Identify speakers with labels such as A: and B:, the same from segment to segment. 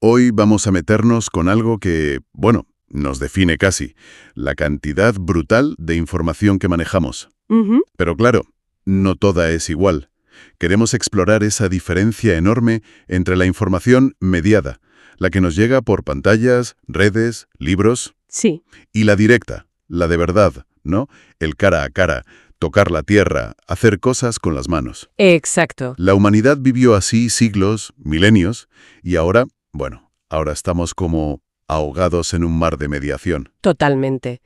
A: Hoy vamos a meternos con algo que, bueno, nos define casi, la cantidad brutal de información que manejamos.
B: Ujú.
A: Pero claro, no toda es igual. Queremos explorar esa diferencia enorme entre la información mediada, la que nos llega por pantallas, redes, libros,
B: Sí,
A: y la directa, la de verdad, ¿no? El cara a cara, tocar la tierra, hacer cosas con las manos.
B: exacto.
A: La humanidad vivió así siglos, milenios, y ahora, bueno, ahora estamos como ahogados en un mar de mediación.
B: Totalmente.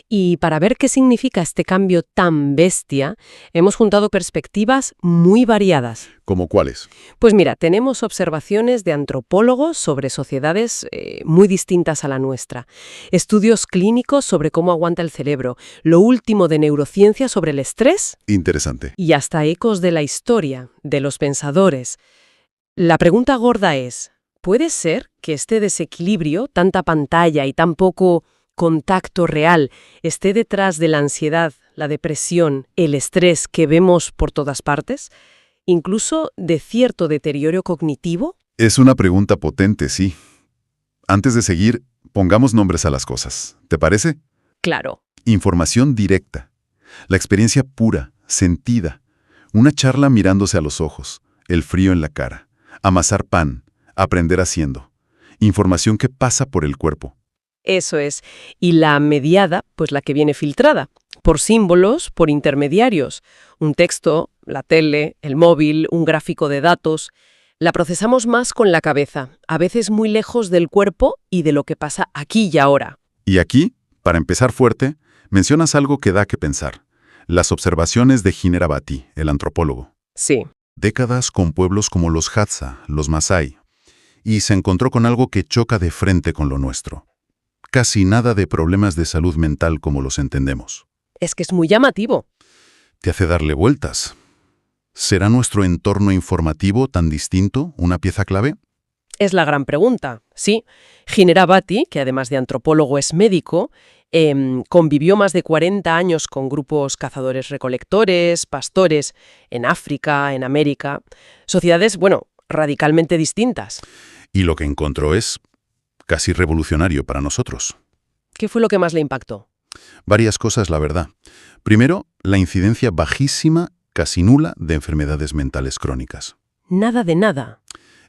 B: Y para ver qué significa este cambio tan bestia, hemos juntado perspectivas muy variadas.
A: ¿Cómo cuáles?
B: Pues mira, tenemos observaciones de antropólogos sobre sociedades muy distintas a la nuestra, estudios clínicos sobre cómo aguanta el cerebro, lo último de neurociencia sobre el estrés
A: Interesante.
B: y hasta ecos de la historia, de los pensadores. La pregunta gorda es, ¿puede ser que este desequilibrio, tanta pantalla y tan poco contacto real, esté detrás de la ansiedad, la depresión, el estrés que vemos por todas partes? ¿Incluso de cierto deterioro cognitivo?
A: Es una pregunta potente, sí. Antes de seguir, pongamos nombres a las cosas. ¿Te parece?
B: Claro.
A: Información directa. La experiencia pura, sentida. Una charla mirándose a los ojos, el frío en la cara. Amasar pan, aprender haciendo. Información que pasa por el cuerpo.
B: Eso es. Y la mediada, pues la que viene filtrada, por símbolos, por intermediarios. Un texto, la tele, el móvil, un gráfico de datos. La procesamos más con la cabeza, a veces muy lejos del cuerpo y de lo que pasa aquí y ahora.
A: Y aquí, para empezar fuerte, mencionas algo que da que pensar. Las observaciones de Hinerabati, el antropólogo.
B: Sí.
A: Décadas con pueblos como los Hadza, los Masái, y se encontró con algo que choca de frente con lo nuestro. Casi nada de problemas de salud mental como los entendemos.
B: Es que es muy llamativo.
A: Te hace darle vueltas. ¿Será nuestro entorno informativo tan distinto una pieza clave?
B: Es la gran pregunta. Sí, Hinerabati, que además de antropólogo es médico, convivió más de 40 años con grupos cazadores-recolectores, pastores, en África, en América. Sociedades, bueno, radicalmente distintas.
A: Y lo que encontró es casi revolucionario para nosotros.
B: ¿Qué fue lo que más le impactó?
A: Varias cosas, la verdad. Primero, la incidencia bajísima, casi nula, de enfermedades mentales crónicas.
B: Nada de nada.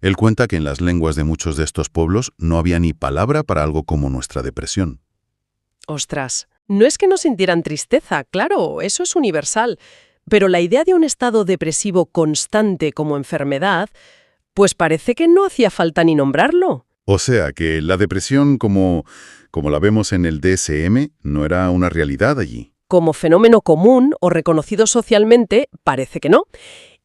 A: Él cuenta que en las lenguas de muchos de estos pueblos no había ni palabra para algo como nuestra depresión.
B: Ostras, no es que no sintieran tristeza, claro, eso es universal. Pero la idea de un estado depresivo constante como enfermedad, pues parece que no hacía falta ni nombrarlo.
A: O sea, que la depresión como la vemos en el DSM no era una realidad allí.
B: Como fenómeno común o reconocido socialmente, parece que no.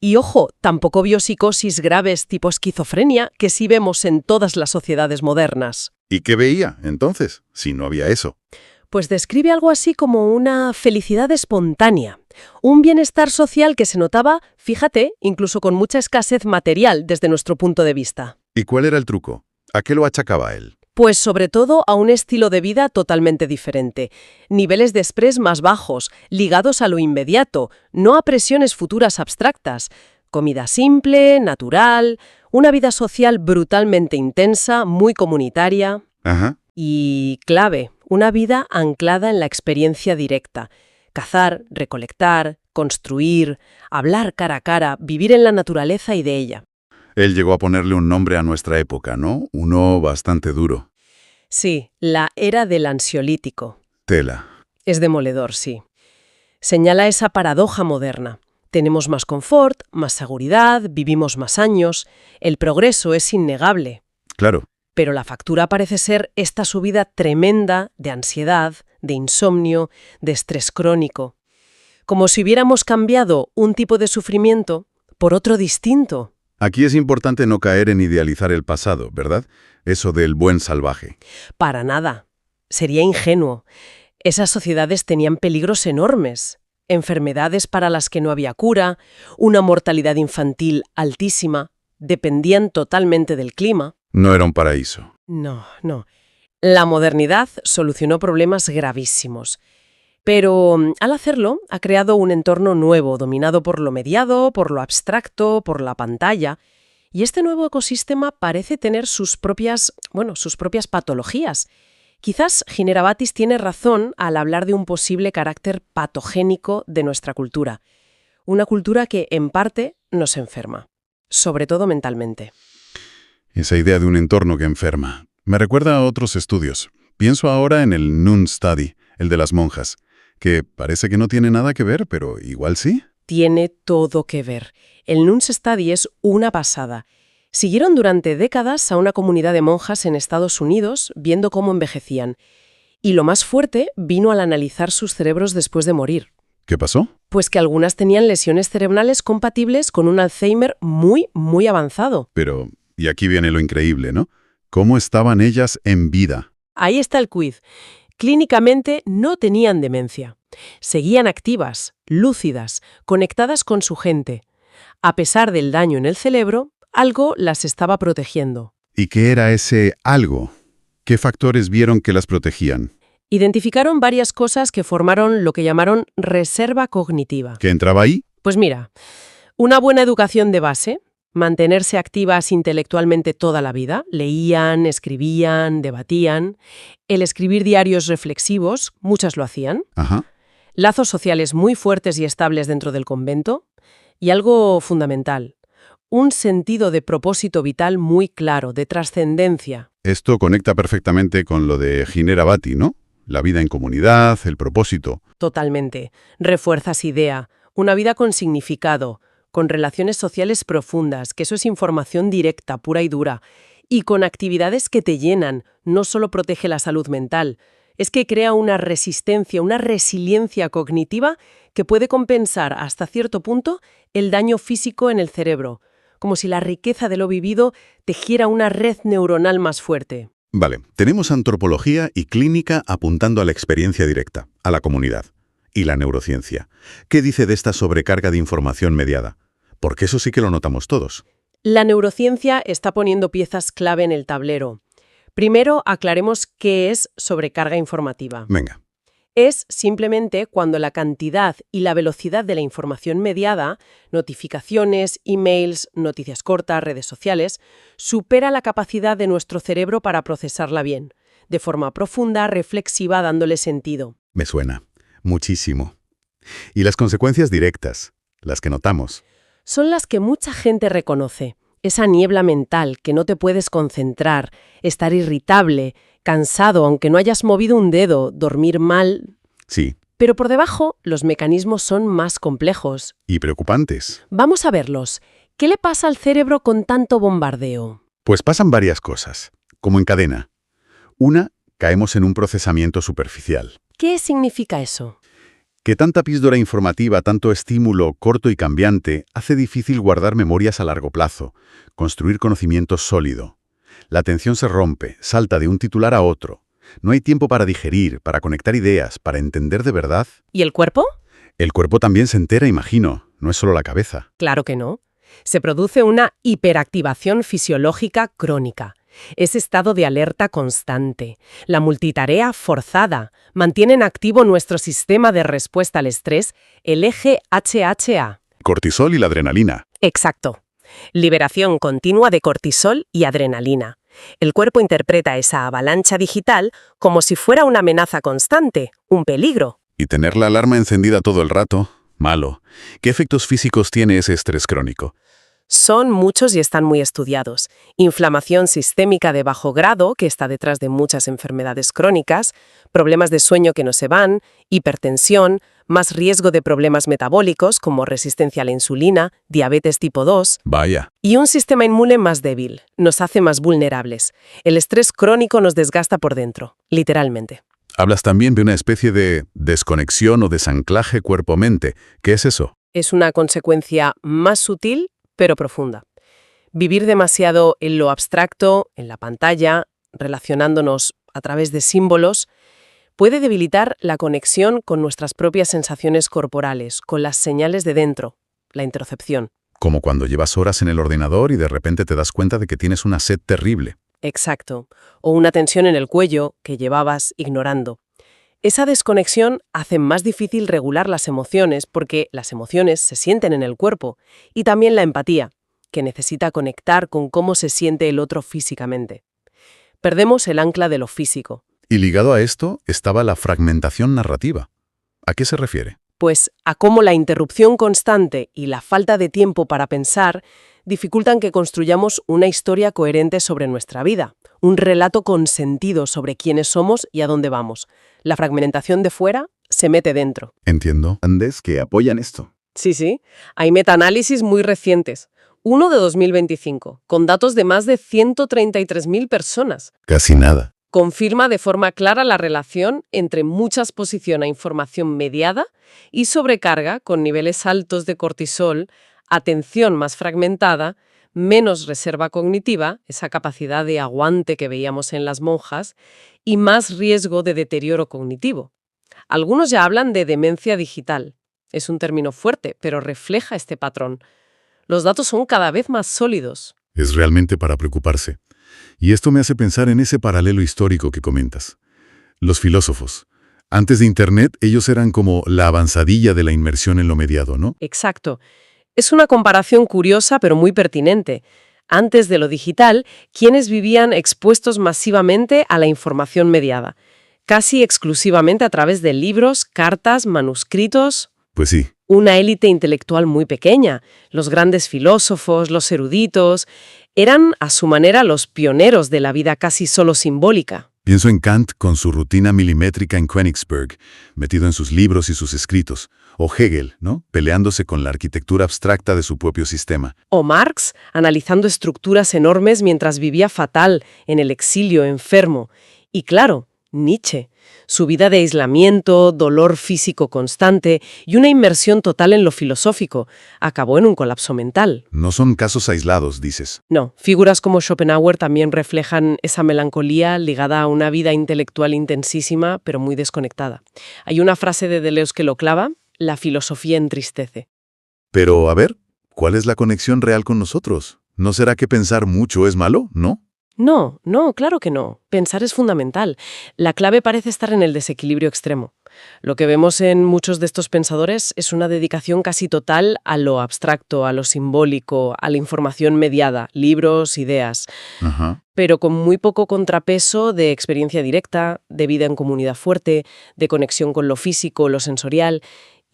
B: Y ojo, tampoco vio psicosis graves tipo esquizofrenia, que sí vemos en todas las sociedades modernas.
A: ¿Y qué veía, entonces, si no había eso?
B: Pues describe algo así como una felicidad espontánea, un bienestar social que se notaba, fíjate, incluso con mucha escasez material desde nuestro punto de vista.
A: ¿Y cuál era el truco? ¿A qué lo achacaba él?
B: Pues sobre todo a un estilo de vida totalmente diferente, niveles de estrés más bajos, ligados a lo inmediato, no a presiones futuras abstractas, comida simple, natural, una vida social brutalmente intensa, muy comunitaria
A: Ajá.
B: y, clave, una vida anclada en la experiencia directa. Cazar, recolectar, construir, hablar cara a cara, vivir en la naturaleza y de ella.
A: Él llegó a ponerle un nombre a nuestra época, ¿no? Uno bastante duro.
B: Sí, la era del ansiolítico.
A: Tela.
B: Es demoledor, sí. Señala esa paradoja moderna. Tenemos más confort, más seguridad, vivimos más años. El progreso es innegable.
A: Claro.
B: Pero la factura parece ser esta subida tremenda de ansiedad, de insomnio, de estrés crónico. Como si hubiéramos cambiado un tipo de sufrimiento por otro distinto.
A: Aquí es importante no caer en idealizar el pasado, ¿verdad? Eso del buen salvaje.
B: Para nada. Sería ingenuo. Esas sociedades tenían peligros enormes. Enfermedades para las que no había cura, una mortalidad infantil altísima, dependían totalmente del clima.
A: No era un paraíso.
B: No, no. La modernidad solucionó problemas gravísimos. Pero al hacerlo, ha creado un entorno nuevo, dominado por lo mediado, por lo abstracto, por la pantalla. Y este nuevo ecosistema parece tener sus propias patologías. Quizás Ginerabatis tiene razón al hablar de un posible carácter patogénico de nuestra cultura. Una cultura que, en parte, nos enferma, sobre todo mentalmente.
A: Esa idea de un entorno que enferma me recuerda a otros estudios. Pienso ahora en el Nun Study, el de las monjas, que parece que no tiene nada que ver, pero igual sí.
B: Tiene todo que ver. El Nuns Study es una pasada. Siguieron durante décadas a una comunidad de monjas en Estados Unidos viendo cómo envejecían. Y lo más fuerte vino al analizar sus cerebros después de morir.
A: ¿Qué pasó?
B: Pues que algunas tenían lesiones cerebrales compatibles con un Alzheimer muy, muy avanzado.
A: Pero, y aquí viene lo increíble, ¿no? ¿Cómo estaban ellas en vida?
B: Ahí está el quiz. Clínicamente no tenían demencia. Seguían activas, lúcidas, conectadas con su gente. A pesar del daño en el cerebro, algo las estaba protegiendo.
A: ¿Y qué era ese algo? ¿Qué factores vieron que las protegían?
B: Identificaron varias cosas que formaron lo que llamaron reserva cognitiva.
A: ¿Qué entraba ahí?
B: Pues mira, una buena educación de base, mantenerse activas intelectualmente toda la vida, leían, escribían, debatían, el escribir diarios reflexivos, muchas lo hacían,
A: Ajá.
B: lazos sociales muy fuertes y estables dentro del convento, y algo fundamental, un sentido de propósito vital muy claro, de trascendencia.
A: Esto conecta perfectamente con lo de Gineravati, ¿no? La vida en comunidad, el propósito.
B: Totalmente. Refuerzas idea, una vida con significado, con relaciones sociales profundas, que eso es información directa, pura y dura, y con actividades que te llenan, no solo protege la salud mental, es que crea una resistencia, una resiliencia cognitiva que puede compensar hasta cierto punto el daño físico en el cerebro, como si la riqueza de lo vivido tejiera una red neuronal más fuerte.
A: Vale, tenemos antropología y clínica apuntando a la experiencia directa, a la comunidad. ¿Y la neurociencia? ¿Qué dice de esta sobrecarga de información mediada? Porque eso sí que lo notamos todos.
B: La neurociencia está poniendo piezas clave en el tablero. Primero, aclaremos qué es sobrecarga informativa.
A: Venga.
B: Es simplemente cuando la cantidad y la velocidad de la información mediada, notificaciones, emails, noticias cortas, redes sociales, supera la capacidad de nuestro cerebro para procesarla bien, de forma profunda, reflexiva, dándole sentido.
A: Me suena. Muchísimo. Y las consecuencias directas, las que notamos.
B: Son las que mucha gente reconoce. Esa niebla mental que no te puedes concentrar, estar irritable, cansado aunque no hayas movido un dedo, dormir mal.
A: Sí.
B: Pero por debajo, los mecanismos son más complejos.
A: Y preocupantes.
B: Vamos a verlos. ¿Qué le pasa al cerebro con tanto bombardeo?
A: Pues pasan varias cosas, como en cadena. Una, caemos en un procesamiento superficial.
B: ¿Qué significa eso?
A: Que tanta píldora informativa, tanto estímulo corto y cambiante, hace difícil guardar memorias a largo plazo, construir conocimiento sólido. La atención se rompe, salta de un titular a otro. No hay tiempo para digerir, para conectar ideas, para entender de verdad.
B: ¿Y el cuerpo?
A: El cuerpo también se entera, imagino, no es solo la cabeza.
B: Claro que no. Se produce una hiperactivación fisiológica crónica. Ese estado de alerta constante, la multitarea forzada, mantienen activo nuestro sistema de respuesta al estrés, el eje HHA.
A: Cortisol y la adrenalina.
B: Exacto. Liberación continua de cortisol y adrenalina. El cuerpo interpreta esa avalancha digital como si fuera una amenaza constante, un peligro.
A: Y tener la alarma encendida todo el rato, malo. ¿Qué efectos físicos tiene ese estrés crónico?
B: Son muchos y están muy estudiados. Inflamación sistémica de bajo grado, que está detrás de muchas enfermedades crónicas, problemas de sueño que no se van, hipertensión, más riesgo de problemas metabólicos como resistencia a la insulina, diabetes tipo 2.
A: Vaya.
B: Y un sistema inmune más débil, nos hace más vulnerables. El estrés crónico nos desgasta por dentro, literalmente.
A: Hablas también de una especie de desconexión o desanclaje cuerpo-mente. ¿Qué es eso?
B: Es una consecuencia más sutil, pero profunda. Vivir demasiado en lo abstracto, en la pantalla, relacionándonos a través de símbolos, puede debilitar la conexión con nuestras propias sensaciones corporales, con las señales de dentro, la interocepción.
A: Como cuando llevas horas en el ordenador y de repente te das cuenta de que tienes una sed terrible.
B: Exacto. O una tensión en el cuello que llevabas ignorando. Esa desconexión hace más difícil regular las emociones porque las emociones se sienten en el cuerpo y también la empatía. que necesita conectar con cómo se siente el otro físicamente. Perdemos el ancla de lo físico.
A: Y ligado a esto estaba la fragmentación narrativa. ¿A qué se refiere?
B: Pues a cómo la interrupción constante y la falta de tiempo para pensar dificultan que construyamos una historia coherente sobre nuestra vida, un relato con sentido sobre quiénes somos y a dónde vamos. La fragmentación de fuera se mete dentro.
A: Entiendo. Andes que apoyan esto.
B: Sí. Hay metaanálisis muy recientes. Uno de 2025, con datos de más de 133.000 personas.
A: Casi nada.
B: Confirma de forma clara la relación entre mucha exposición a información mediada y sobrecarga con niveles altos de cortisol, atención más fragmentada, menos reserva cognitiva, esa capacidad de aguante que veíamos en las monjas, y más riesgo de deterioro cognitivo. Algunos ya hablan de demencia digital. Es un término fuerte, pero refleja este patrón. Los datos son cada vez más sólidos.
A: Es realmente para preocuparse. Y esto me hace pensar en ese paralelo histórico que comentas. Los filósofos. Antes de Internet, ellos eran como la avanzadilla de la inmersión en lo mediado, ¿no?
B: Exacto. Es una comparación curiosa pero muy pertinente. Antes de lo digital, quienes vivían expuestos masivamente a la información mediada, casi exclusivamente a través de libros, cartas, manuscritos.
A: Pues sí.
B: Una élite intelectual muy pequeña. Los grandes filósofos, los eruditos, eran a su manera los pioneros de la vida casi solo simbólica.
A: Pienso en Kant con su rutina milimétrica en Königsberg, metido en sus libros y sus escritos. O Hegel, ¿no? Peleándose con la arquitectura abstracta de su propio sistema.
B: O Marx, analizando estructuras enormes mientras vivía fatal, en el exilio, enfermo. Y claro, Nietzsche, su vida de aislamiento, dolor físico constante y una inmersión total en lo filosófico, acabó en un colapso mental.
A: No son casos aislados, dices.
B: No, figuras como Schopenhauer también reflejan esa melancolía ligada a una vida intelectual intensísima, pero muy desconectada. Hay una frase de Deleuze que lo clava: la filosofía entristece.
A: Pero, a ver, ¿cuál es la conexión real con nosotros? ¿No será que pensar mucho es malo, no?
B: No, claro que no. Pensar es fundamental. La clave parece estar en el desequilibrio extremo. Lo que vemos en muchos de estos pensadores es una dedicación casi total a lo abstracto, a lo simbólico, a la información mediada, libros, ideas,
A: Ajá.
B: pero con muy poco contrapeso de experiencia directa, de vida en comunidad fuerte, de conexión con lo físico, lo sensorial.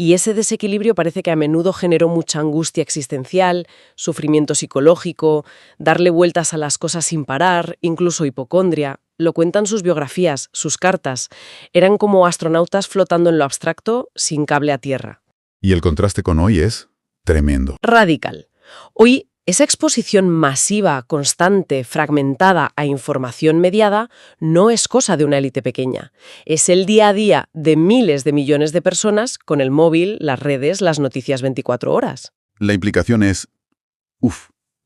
B: Y ese desequilibrio parece que a menudo generó mucha angustia existencial, sufrimiento psicológico, darle vueltas a las cosas sin parar, incluso hipocondria. Lo cuentan sus biografías, sus cartas. Eran como astronautas flotando en lo abstracto, sin cable a tierra.
A: Y el contraste con hoy es tremendo.
B: Radical. Hoy, esa exposición masiva, constante, fragmentada a información mediada no es cosa de una élite pequeña. Es el día a día de miles de millones de personas con el móvil, las redes, las noticias 24 horas.
A: La implicación es,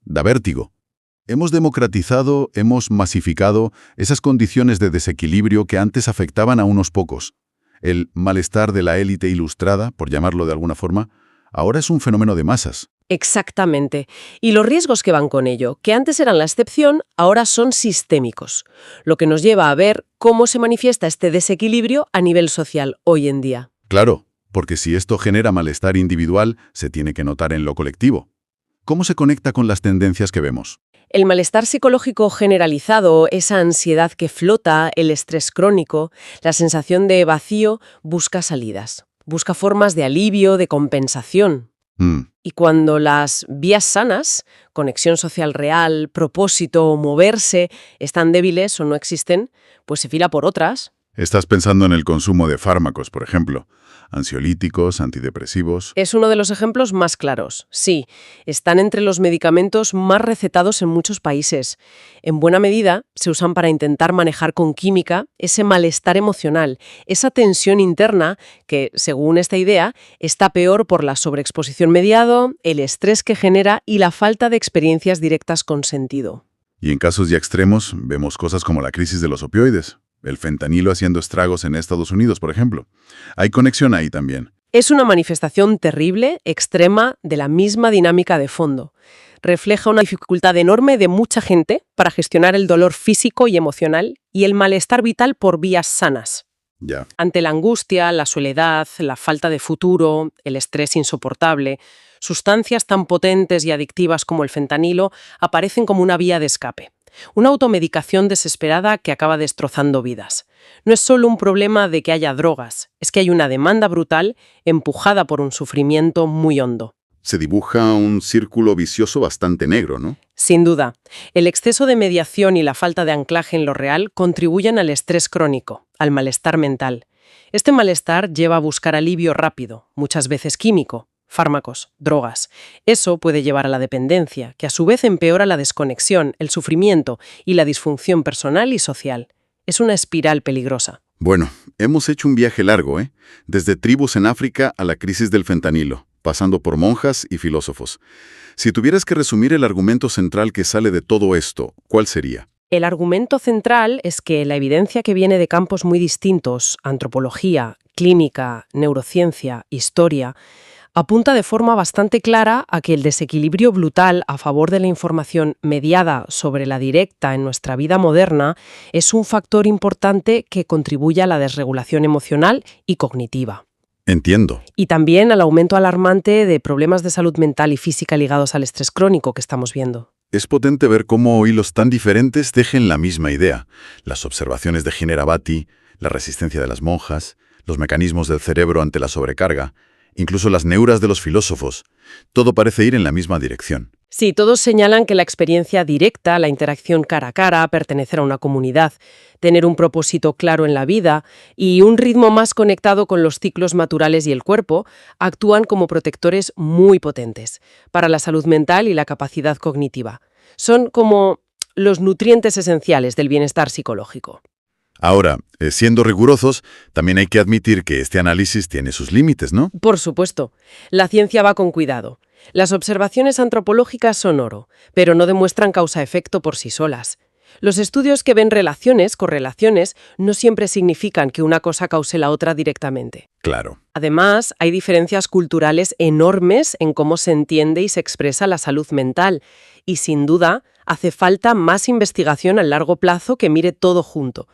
A: da vértigo. Hemos democratizado, hemos masificado esas condiciones de desequilibrio que antes afectaban a unos pocos. El malestar de la élite ilustrada, por llamarlo de alguna forma, ahora es un fenómeno de masas.
B: Exactamente. Y los riesgos que van con ello, que antes eran la excepción, ahora son sistémicos, lo que nos lleva a ver cómo se manifiesta este desequilibrio a nivel social hoy en día.
A: Claro, porque si esto genera malestar individual, se tiene que notar en lo colectivo. ¿Cómo se conecta con las tendencias que vemos?
B: El malestar psicológico generalizado, esa ansiedad que flota, el estrés crónico, la sensación de vacío, busca salidas, busca formas de alivio, de compensación. Y cuando las vías sanas, conexión social real, propósito, moverse, están débiles o no existen, pues se fila por otras.
A: Estás pensando en el consumo de fármacos, por ejemplo. Ansiolíticos, antidepresivos.
B: Es uno de los ejemplos más claros. Sí, están entre los medicamentos más recetados en muchos países. En buena medida, se usan para intentar manejar con química ese malestar emocional, esa tensión interna que, según esta idea, está peor por la sobreexposición mediado, el estrés que genera y la falta de experiencias directas con sentido.
A: Y en casos ya extremos, vemos cosas como la crisis de los opioides. El fentanilo haciendo estragos en Estados Unidos, por ejemplo. Hay conexión ahí también.
B: Es una manifestación terrible, extrema, de la misma dinámica de fondo. Refleja una dificultad enorme de mucha gente para gestionar el dolor físico y emocional y el malestar vital por vías sanas.
A: Ya.
B: Ante la angustia, la soledad, la falta de futuro, el estrés insoportable, Sustancias tan potentes y adictivas como el fentanilo aparecen como una vía de escape. Una automedicación desesperada que acaba destrozando vidas. No es solo un problema de que haya drogas, es que hay una demanda brutal empujada por un sufrimiento muy hondo.
A: Se dibuja un círculo vicioso bastante negro, ¿no?
B: Sin duda, el exceso de mediación y la falta de anclaje en lo real contribuyen al estrés crónico, al malestar mental. Este malestar lleva a buscar alivio rápido, muchas veces químico, fármacos, drogas. Eso puede llevar a la dependencia, que a su vez empeora la desconexión, el sufrimiento y la disfunción personal y social. Es una espiral peligrosa.
A: Bueno, hemos hecho un viaje largo, ¿eh? Desde tribus en África a la crisis del fentanilo, pasando por monjas y filósofos. Si tuvieras que resumir el argumento central que sale de todo esto, ¿cuál sería?
B: El argumento central es que la evidencia que viene de campos muy distintos, antropología, clínica, neurociencia, historia, apunta de forma bastante clara a que el desequilibrio brutal a favor de la información mediada sobre la directa en nuestra vida moderna es un factor importante que contribuye a la desregulación emocional y cognitiva.
A: Entiendo.
B: Y también al aumento alarmante de problemas de salud mental y física ligados al estrés crónico que estamos viendo.
A: Es potente ver cómo hilos tan diferentes tejen la misma idea. Las observaciones de Giner Abati, la resistencia de las monjas, los mecanismos del cerebro ante la sobrecarga, incluso las neuras de los filósofos. Todo parece ir en la misma dirección.
B: Sí, todos señalan que la experiencia directa, la interacción cara a cara, pertenecer a una comunidad, tener un propósito claro en la vida y un ritmo más conectado con los ciclos naturales y el cuerpo, actúan como protectores muy potentes para la salud mental y la capacidad cognitiva. Son como los nutrientes esenciales del bienestar psicológico.
A: Ahora, siendo rigurosos, también hay que admitir que este análisis tiene sus límites, ¿no?
B: Por supuesto, la ciencia va con cuidado. Las observaciones antropológicas son oro, pero no demuestran causa-efecto por sí solas. Los estudios que ven relaciones, correlaciones, no siempre significan que una cosa cause la otra directamente.
A: Claro.
B: Además, hay diferencias culturales enormes en cómo se entiende y se expresa la salud mental, y sin duda hace falta más investigación a largo plazo que mire todo junto.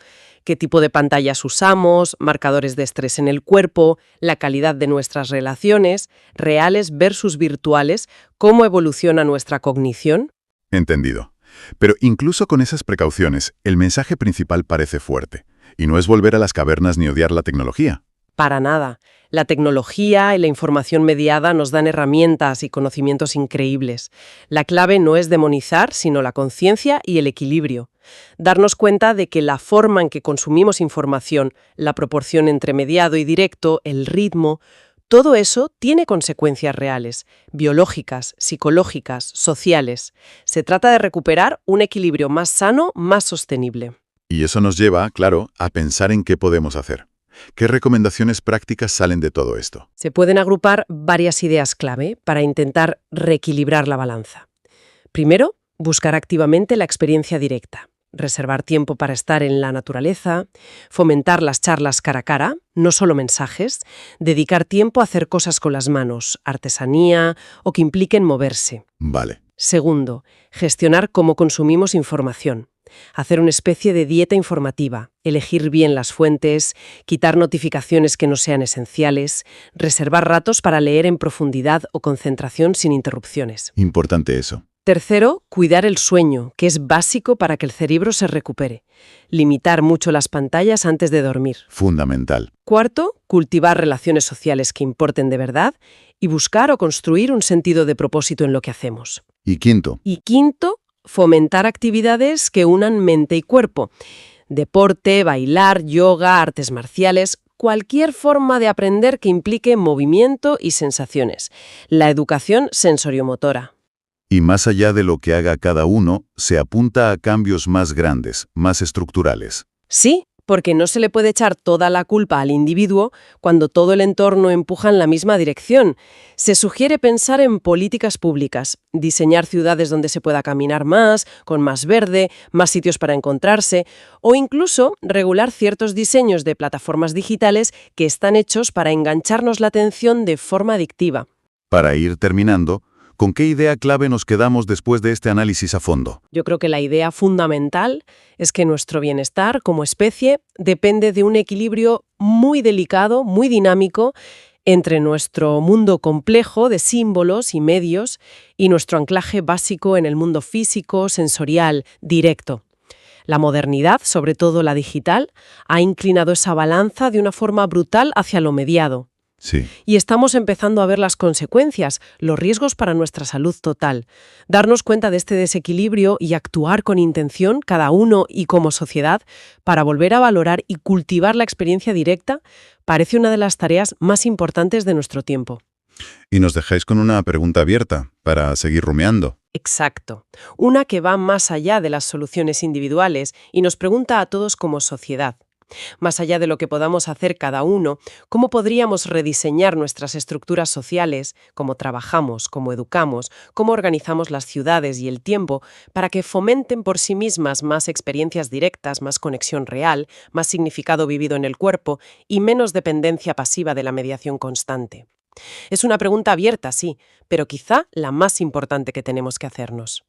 B: Qué tipo de pantallas usamos, marcadores de estrés en el cuerpo, la calidad de nuestras relaciones, reales versus virtuales, cómo evoluciona nuestra cognición.
A: Entendido. Pero incluso con esas precauciones, el mensaje principal parece fuerte. Y no es volver a las cavernas ni odiar la tecnología.
B: Para nada. La tecnología y la información mediada nos dan herramientas y conocimientos increíbles. La clave no es demonizar, sino la conciencia y el equilibrio. Darnos cuenta de que la forma en que consumimos información, la proporción entre mediado y directo, el ritmo, todo eso tiene consecuencias reales, biológicas, psicológicas, sociales. Se trata de recuperar un equilibrio más sano, más sostenible.
A: Y eso nos lleva, claro, a pensar en qué podemos hacer. ¿Qué recomendaciones prácticas salen de todo esto?
B: Se pueden agrupar varias ideas clave para intentar reequilibrar la balanza. Primero, buscar activamente la experiencia directa. Reservar tiempo para estar en la naturaleza, fomentar las charlas cara a cara, no solo mensajes, dedicar tiempo a hacer cosas con las manos, artesanía o que impliquen moverse.
A: Vale.
B: Segundo, gestionar cómo consumimos información. Hacer una especie de dieta informativa, elegir bien las fuentes, quitar notificaciones que no sean esenciales, reservar ratos para leer en profundidad o concentración sin interrupciones.
A: Importante eso.
B: Tercero, cuidar el sueño, que es básico para que el cerebro se recupere. Limitar mucho las pantallas antes de dormir.
A: Fundamental.
B: Cuarto, cultivar relaciones sociales que importen de verdad y buscar o construir un sentido de propósito en lo que hacemos.
A: Y quinto.
B: Y quinto, fomentar actividades que unan mente y cuerpo. Deporte, bailar, yoga, artes marciales, cualquier forma de aprender que implique movimiento y sensaciones. La educación sensoriomotora.
A: Y más allá de lo que haga cada uno, se apunta a cambios más grandes, más estructurales.
B: Sí, porque no se le puede echar toda la culpa al individuo cuando todo el entorno empuja en la misma dirección. Se sugiere pensar en políticas públicas, diseñar ciudades donde se pueda caminar más, con más verde, más sitios para encontrarse, o incluso regular ciertos diseños de plataformas digitales que están hechos para engancharnos la atención de forma adictiva.
A: Para ir terminando, ¿con qué idea clave nos quedamos después de este análisis a fondo?
B: Yo creo que la idea fundamental es que nuestro bienestar como especie depende de un equilibrio muy delicado, muy dinámico, entre nuestro mundo complejo de símbolos y medios y nuestro anclaje básico en el mundo físico, sensorial, directo. La modernidad, sobre todo la digital, ha inclinado esa balanza de una forma brutal hacia lo mediado.
A: Sí.
B: Y estamos empezando a ver las consecuencias, los riesgos para nuestra salud total. Darnos cuenta de este desequilibrio y actuar con intención, cada uno y como sociedad, para volver a valorar y cultivar la experiencia directa, parece una de las tareas más importantes de nuestro tiempo.
A: Y nos dejáis con una pregunta abierta para seguir rumiando.
B: Exacto. Una que va más allá de las soluciones individuales y nos pregunta a todos como sociedad. Más allá de lo que podamos hacer cada uno, ¿cómo podríamos rediseñar nuestras estructuras sociales, cómo trabajamos, cómo educamos, cómo organizamos las ciudades y el tiempo, para que fomenten por sí mismas más experiencias directas, más conexión real, más significado vivido en el cuerpo y menos dependencia pasiva de la mediación constante? Es una pregunta abierta, sí, pero quizá la más importante que tenemos que hacernos.